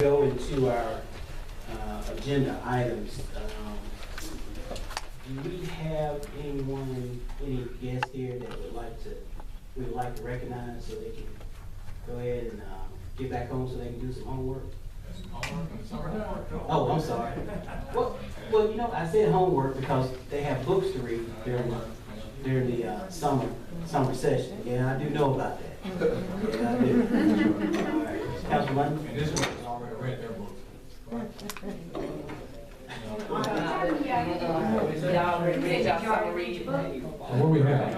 Go into our agenda items. Do we have anyone, any guest here that we would like to recognize so they can go ahead and get back home so they can do some homework? Oh, I'm sorry. Well, you know, I said homework because they have books to read during the summer session. Yeah, I do know about that. Yeah, I do. All right, Councilman. And this one has already read their books. What we have,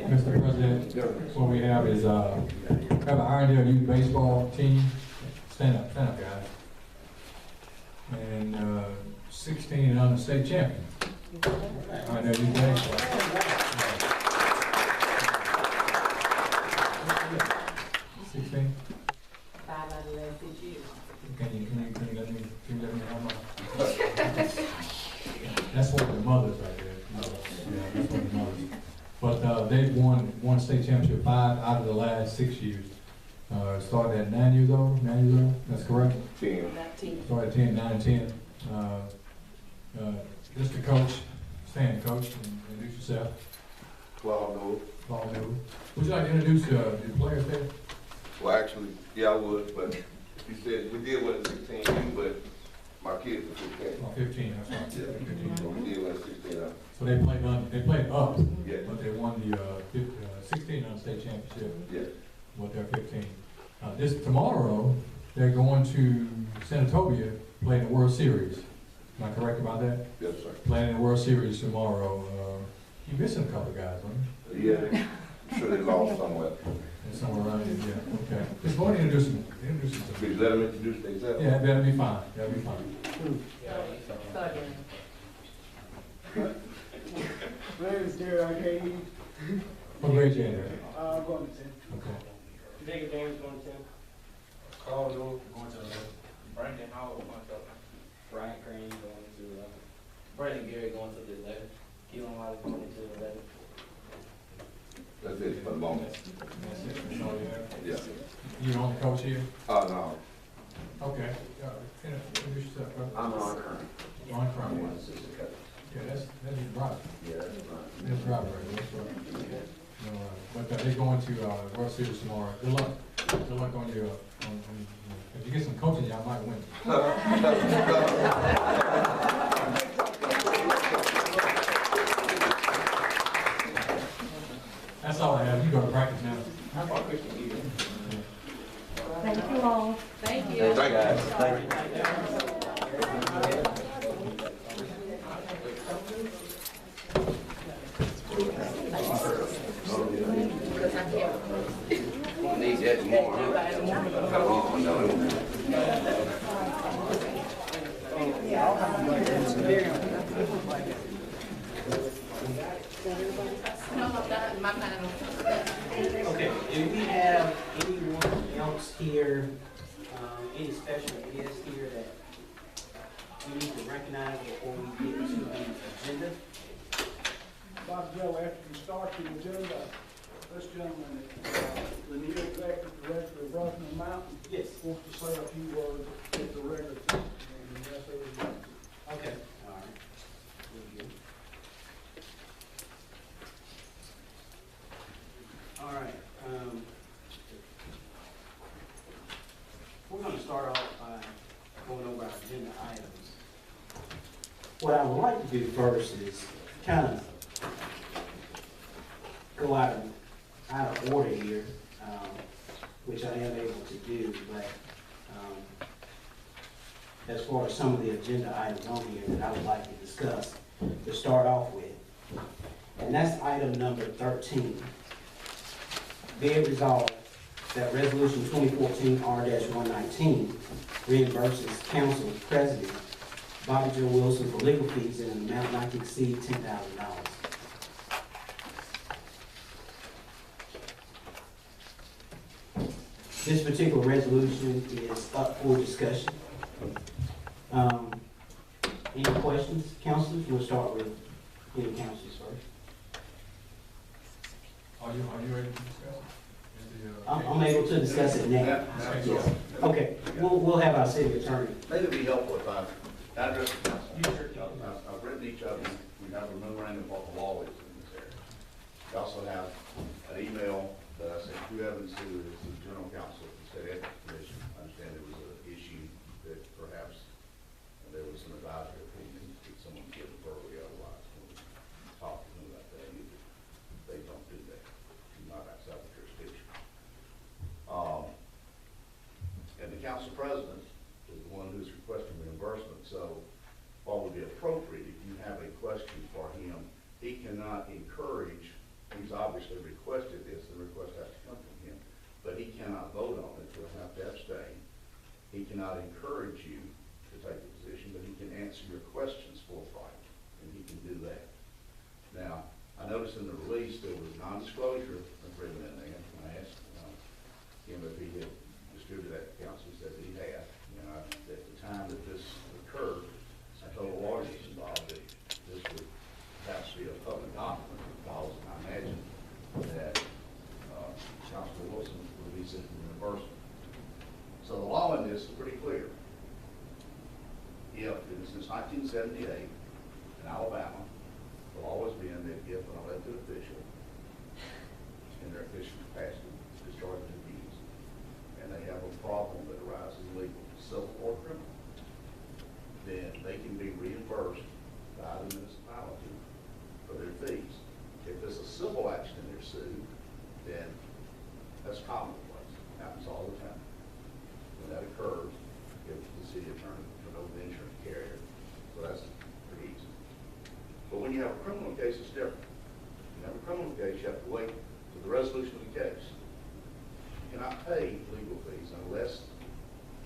Mr. President, what we have is we have an Irondale youth baseball team. Stand up, guys. And 16 and under state champion. Irondale youth baseball. 16. 5 out of the last 6 years. Can you let me know my? That's one of the mothers right there. Yeah, that's one of the mothers. But they've won state championship 5 out of the last 6 years. Started at 9 years old. That's correct. 10. Started at 10, 9, 10. Just the coach, stand coach, and introduce yourself. Claude Noel. Would you like to introduce the players there? Well, actually, yeah, I would, but you said we did win at 16, but my kids are 15. Oh, 15, that's right. Yeah, 15. so we did win 16 up. So they played up, Yeah. but they won the 16 on state championship. Yeah. What they're 15. This tomorrow, they're going to Senatobia playing the World Series. Am I correct about that? Yes, sir. Playing in the World Series tomorrow. You missing a couple of guys, aren't you? Yeah, I'm sure they lost somewhere. Somewhere around here, yeah. Okay. Just go ahead and introduce them. Could you let them introduce themselves? Yeah, that'll be fine. That'll be fine. My name is Irondale. What grade you in there? I'm going to 10. Okay. Jacob James going to 10. Carl Lewis going to 11. Brandon Howard going to 11. Brian Crane going to 11. Brandon Gary going to the 11. Keelan Wiley going to 11. That's it for the moment. That's it. So, Yeah. you the only coach here? No. Okay. Introduce yourself, brother. I'm on current. Ron Crump. I'm an assistant coach. Yeah, that's Robert. Yeah, that's right. That's Robert, right? That's right. No, but they're going to World Series tomorrow. Good luck. Good luck on your. If you get some coaching, y'all might win. That's all I have. You go to practice now. Thank you all. Thank you. Thank you. Thank you. Need that more. Okay, do we have anyone else here, any special guests here that we need to recognize before we get to the agenda? Dr. Joe, after you start the agenda, this gentleman, the new executive director of Rockland Mountain, Yes. wants to say a few words at the regular time. And that's everything. Okay, all right. Very good. All right, we're going to start off by going over our agenda items. What I would like to do first is kind of go out of order here, which I am able to do, but as far as some of the agenda items on here that I would like to discuss to start off with. And that's item number 13. Be it resolved that Resolution 2014 R-119 reimburses Council President Bobby Joe Wilson for legal fees in an amount not to exceed $10,000. This particular resolution is up for discussion. Any questions, councilors? We'll start with any councilors first. Are you ready to discuss? Is the I'm able to discuss it now. Yes. Okay, we'll have our city attorney. Maybe it'd be helpful if I address the council. I've written each of them, we have a memorandum of what the law is in this area. We also have an email that I sent to Evans, who is the general counsel of the state ethics commission. I understand there was an issue that perhaps there was some advisory opinion that someone could verbally otherwise. When we talk to them about that, they don't do that. It's not outside the jurisdiction. And the council president is the one who's requesting reimbursement, so what would be appropriate, if you have a question for him, he cannot encourage, he's obviously requested this, the request has to come from him, but he cannot vote on it, he'll have to abstain. He cannot encourage you to take a position, but he can answer your questions forthright, and he can do that. Now, I noticed in the release there was non-disclosure agreement in there, and I asked him if he had distributed that to council. He said he had. You know, at the time that this occurred, I told the lawyers involved that this would perhaps be a public document, because I imagine that Councilor Wilson would be seeking reimbursement. So the law in this is pretty clear. If, and since 1978, in Alabama, the law has been that if an elected official, in their official capacity, is discharging their duties, and they have a problem that arises legal, civil or criminal, then they can be reimbursed by the municipality for their fees. If it's a civil action and they're sued, then that's commonplace. Happens all the time. When that occurs, give the city attorney, turn over the insurance carrier. So that's pretty easy. But when you have a criminal case, it's different. When you have a criminal case, you have to wait for the resolution of the case. You cannot pay legal fees unless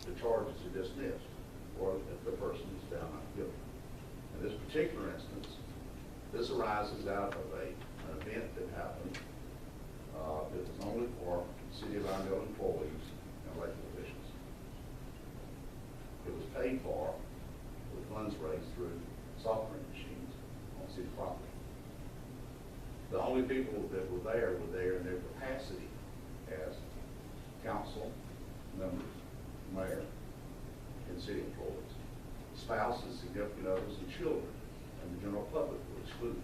the charges are dismissed or if the person is found not guilty. In this particular instance, this arises out of an event that happened that was only for City of Irondale employees and elected officials. It was paid for with funds raised through soft drink machines on city property. The only people that were there in their capacity as council members, mayor, and city employees. Spouses, significant others, and children, and the general public were excluded.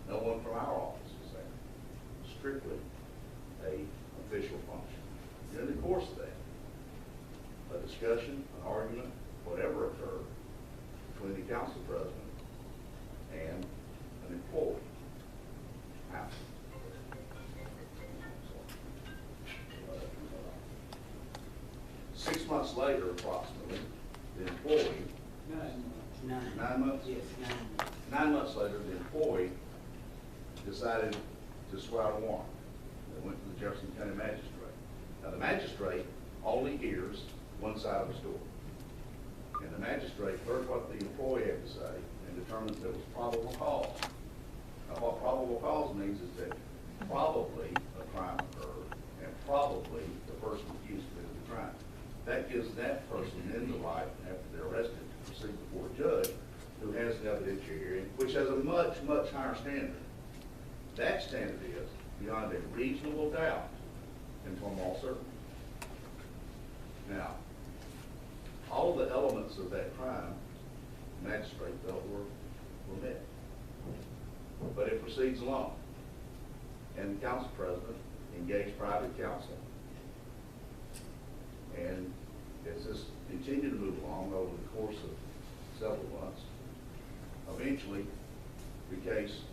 No one from our office was there. Strictly a official function. During the course of that, a discussion, an argument, whatever occurred between the council president and an employee. Happened. 6 months later, approximately, the employee, 9 months? Yes, 9 months. 9 months later, the employee decided to squat a warrant. They went to the Jefferson County magistrate. Now, the magistrate only hears one side of the story. And the magistrate heard what the employee had to say and determined there was probable cause. Now, what probable cause means is that probably a crime occurred and probably the person accused committed the crime. That gives that person then the right, after they're arrested, to proceed before a judge who has an evidentiary hearing, which has a much, much higher standard. That standard is beyond a reasonable doubt and from all certainty. Now, all of the elements of that crime, the magistrate felt were met. But it proceeds along. And the council president engaged private counsel. And as this continued to move along over the course of several months, eventually the case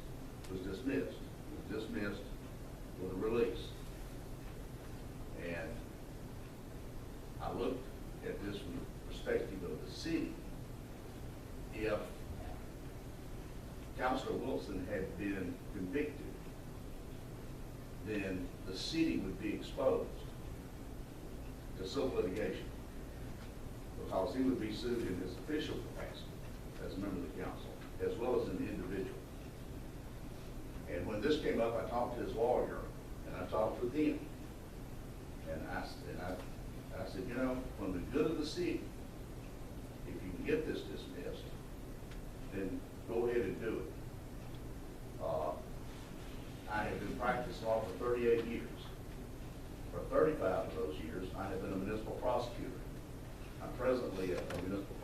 was dismissed. It was dismissed with a release. And I looked at this from the perspective of the city. If Councilor Wilson had been convicted, then the city would be exposed to civil litigation because he would be sued in his official capacity as a member of the council, as well as an individual. And when this came up, I talked to his lawyer, and I talked with him. And I said, you know, from the good of the city, if you can get this dismissed, then go ahead and do it. I have been practicing law for 38 years.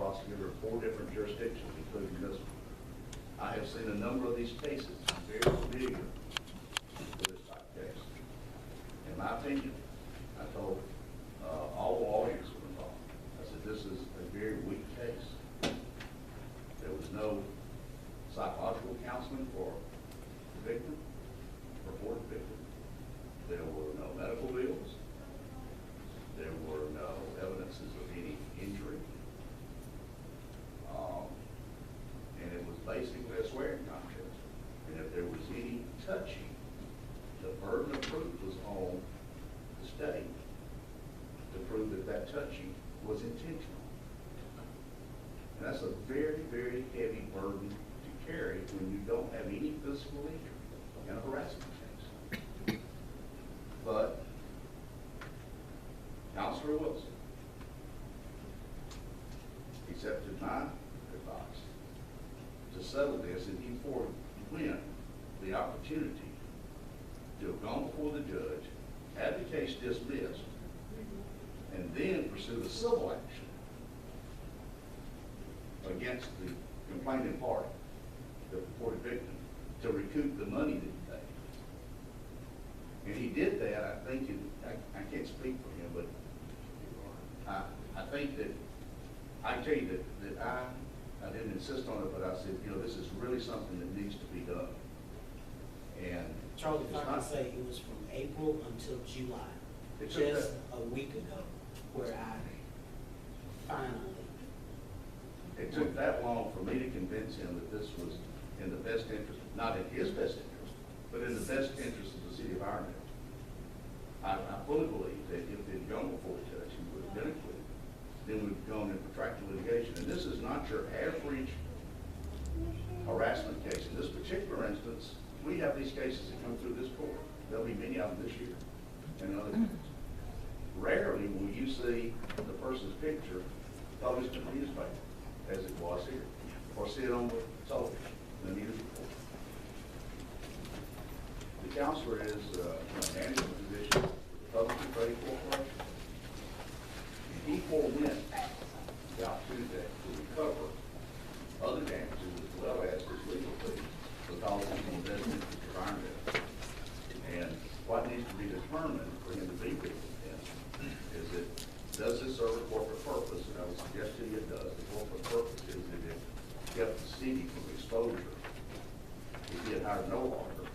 prosecutor of 4 different jurisdictions, including this one. I have seen a number of these cases, very familiar with this type of case. In my opinion, I told all the lawyers who were involved, I said, this is a very weak case. There was no psychological counseling for the victim, reported victim. There were no medical bills. There were no evidences of any injury. And it was basically a swearing contest. And if there was any touching, the burden of proof was on the state to prove that that touching was intentional. And that's a very, very heavy burden to carry when you don't have any physical injury in a harassment case. But Counselor Wilson accepted my advice to settle this, and he forewent the opportunity to have gone before the judge, had the case dismissed, and then pursue a civil action against the complaining party, the purported victim, to recoup the money that he paid. And he did that, I think, I can't speak for him, but I think that, I can tell you that I didn't insist on it, but I said, you know, this is really something that needs to be done. And Charlie, if it's I can not- say, it was from April until July, It took just that- a week ago, where I finally, It took that long for me to convince him that this was in the best interest, not in his best interest, but in the best interest of the city of Irondale. I fully believe that if they'd gone before the judge, he would have been acquitted. Then we'd gone in protracted litigation. And this is not your average harassment case. In this particular instance, we have these cases that come through this court. There'll be many of them this year and other cases. Rarely will you see the person's picture published in the newspaper, as it was here, or see it on the television, the news report. The counselor is in a management position with the Public Trade Corporation. And he forewent the opportunity to recover other damages as well as his legal fees because he's in the best interest of Irondale. And what needs to be determined for him to be guilty is that does this serve a corporate purpose? And I would suggest to you it does. The corporate purpose is that it kept the city from exposure. If he had hired no lawyer,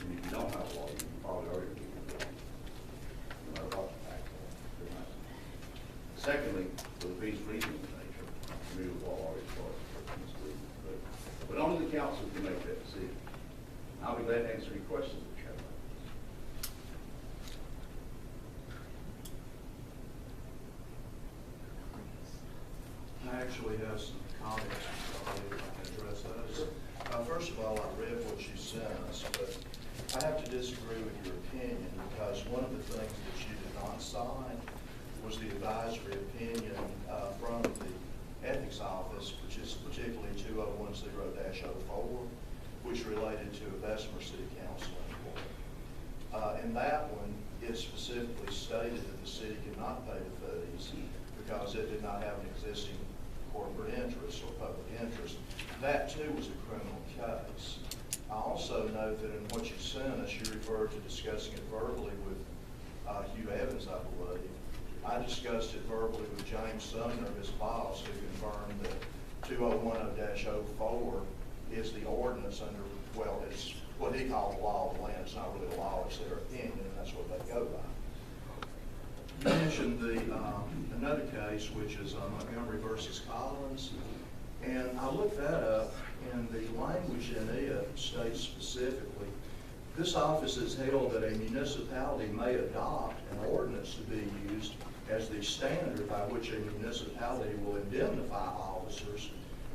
and if you don't have a lawyer, you probably already be guilty, no matter what the fact is. Secondly, for the fees reasonable nature, I'm familiar with all lawyers' charges, but only the council can make that decision. I'll be glad to answer any questions that you have. I actually have some comments, if I can address those. First of all, I read what you sent us, but I have to disagree with your opinion because one of the things that you did not sign was the advisory opinion from the Ethics Office, which is particularly 2010-04, which related to a Bessemer City Council employee. In that one, it specifically stated that the city could not pay the fees because it did not have an existing corporate interest or public interest. That too was a criminal case. I also note that in what you sent us, you referred to discussing it verbally with Hugh Evans, I believe. I discussed it verbally with James Sumner, his boss, who confirmed that 2010-04 is the ordinance under, well, it's what he called the law of the land. It's not really a law, it's their opinion, and that's what they go by. You mentioned another case, which is Montgomery versus Collins, and I looked that up, and the language in it states specifically, this office has held that a municipality may adopt an ordinance to be used as the standard by which a municipality will indemnify officers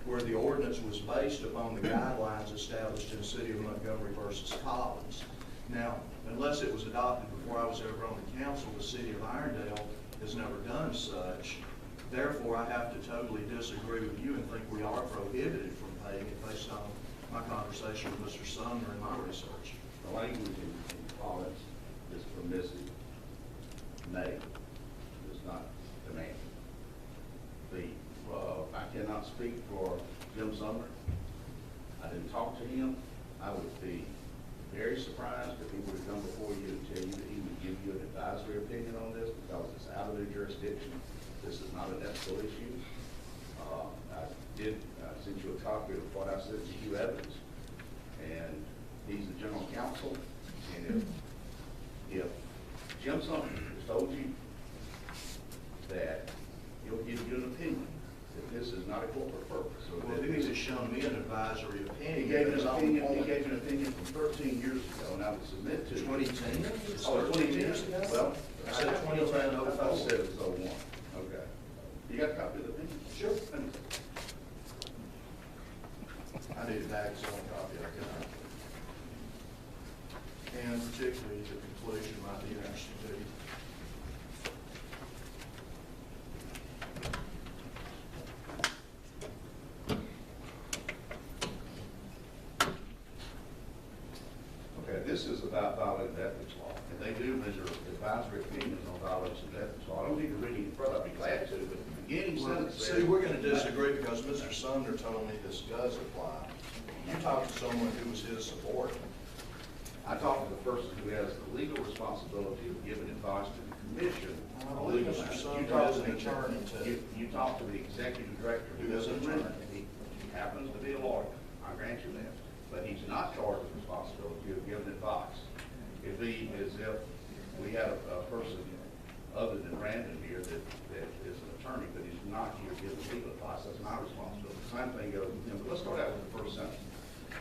where the ordinance was based upon the guidelines established in the city of Montgomery versus Collins. Now, unless it was adopted before I was ever on the council, the city of Irondale has never done such. Therefore, I have to totally disagree with you and think we are prohibited from paying it based on my conversation with Mr. Sumner and my research. The language in Collins is permissive, may, does not demand. The speak for Jim Sumner. I didn't talk to him. I would be very surprised if he would have come before you and tell you that he would give you an advisory opinion on this, because it's out of their jurisdiction. This is not an ethical issue. I did send you a copy of what I sent to you, Evans, and he's the general counsel. And if Jim Sumner has told you that he'll give you an opinion that this is not a corporate purpose, or Well, that he this has shown me an advisory he opinion. gave that's an on opinion, he point. gave an opinion from 13 years ago, and I would submit to you. 2010? Oh, 2010? years ago? Well, I said 2010, I thought it said it was 01. Okay. You got a copy of the opinion? Sure. Let me see. I need a bag on copy of it. And particularly the conclusion might be interesting to you. Okay, this is about violating ethics law, and they do measure advisory opinions on violations of ethics law. I don't need to read any further, I'd be glad to, but the beginning sentence says. See, we're gonna disagree because Mr. Sumner told me this does apply. You talked to someone who was his subordinate. I talked to the person who has the legal responsibility of giving advice to the commission. I on believe legal Mr. matters. Sumner You talked is to an the- attorney, too. You talked to the executive director Who is an who attorney. He happens to be a lawyer, I grant you that, but he's not charged with responsibility of giving advice. It'd be as if we had a person other than Brandon here that is an attorney, but he's not here giving legal advice. That's my responsibility. Same thing goes with him. But let's start out with the first sentence.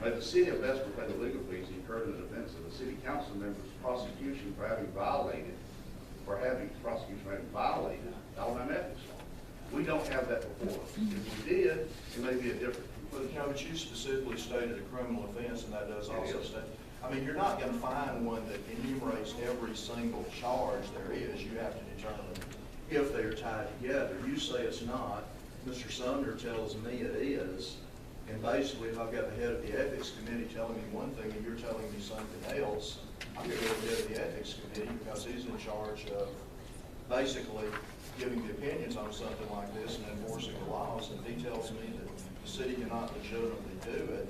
May the city of Vesper pay the legal fees incurred in the defense of the city council member's prosecution for having violated Alabama ethics law. We don't have that before us. If we did, it may be a different conclusion. No, but you specifically stated a criminal offense, and that does also It is. state, I mean, you're not gonna find one that enumerates every single charge there is. You have to determine if they're tied together. You say it's not. Mr. Sumner tells me it is. And basically, if I've got the head of the ethics committee telling me one thing and you're telling me something else, I'm gonna go to the head of the ethics committee because he's in charge of basically giving the opinions on something like this and enforcing the laws. And if he tells me that the city cannot legitimately do it,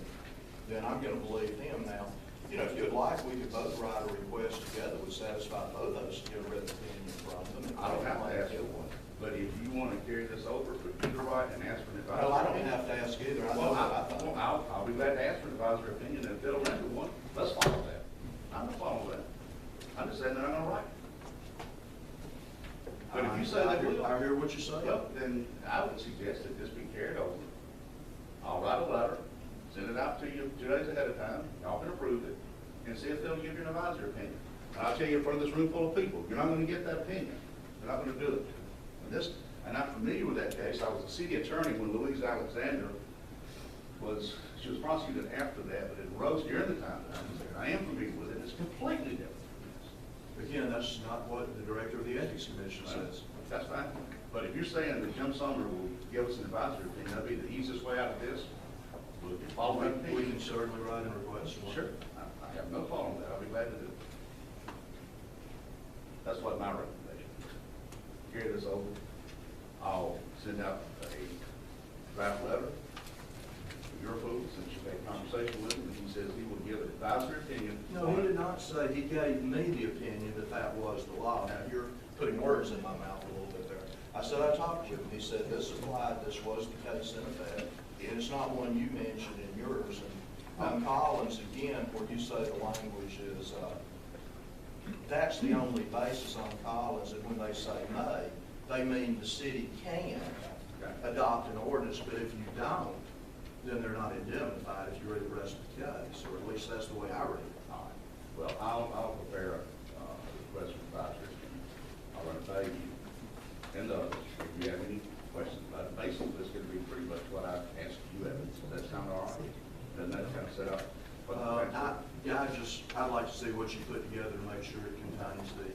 then I'm gonna believe him. Now, you know, if you'd like, we could both write a request together, would satisfy both of us to get a written opinion from them. I don't have to ask you one, but if you want to carry this over, put you to write and ask for an advisory. Well, I don't have to ask either. I know Well, that I thought. I'll be glad to ask for an advisory opinion, and if they'll render one, let's follow that. I'm not following that. I'm just saying they're not gonna write. But if you say I they will, hear what you're saying. well, then I would suggest that this be carried over. I'll write a letter, send it out to you 2 days ahead of time, y'all can approve it, and see if they'll give you an advisory opinion. And I'll tell you in front of this room full of people, you're not gonna get that opinion. They're not gonna do it. And I'm familiar with that case. I was a city attorney when Louise Alexander she was prosecuted after that, but it arose during the time that I was there. I am familiar with it. It's completely different. Again, that's not what the director of the ethics commission says. That's fine. But if you're saying that Jim Sumner will give us an advisory opinion, that'd be the easiest way out of this. We'll follow that We opinion. can certainly write a request for it. Sure. I have no problem with that. I'll be glad to do it. That's what my recommendation is. Carry this over. I'll send out a draft letter for your approval, since you've had a conversation with him, and he says he will give an advisory opinion. No, he did not say, he gave me the opinion that that was the law. Now, you're putting words in my mouth a little bit there. I said I talked to him, he said this applied, this was the case in effect, and it's not one you mentioned in yours. And on Collins, again, where you say the language is, that's the only basis on Collins, and when they say may, they mean the city can adopt an ordinance, but if you don't, then they're not indemnified if you read the rest of the case, or at least that's the way I read it. All right. Well, I'll prepare a request for advisory opinion. I'll run it by you and others. If you have any questions about it, basically, this is going to be pretty much what I asked you, Evans. That sound all right? Doesn't that kind of set up? I'd like to see what you put together to make sure it contains the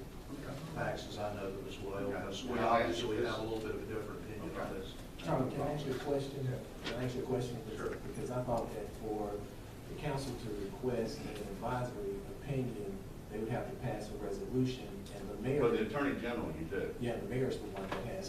taxes. I know them as well, because we obviously have a little bit of a different opinion on this. Charlie, can I ask you a question? Can I ask you a question? Sure. Because I thought that for the council to request an advisory opinion, they would have to pass a resolution, and the mayor. For the Attorney General, you do. Yeah, the mayor's the one that has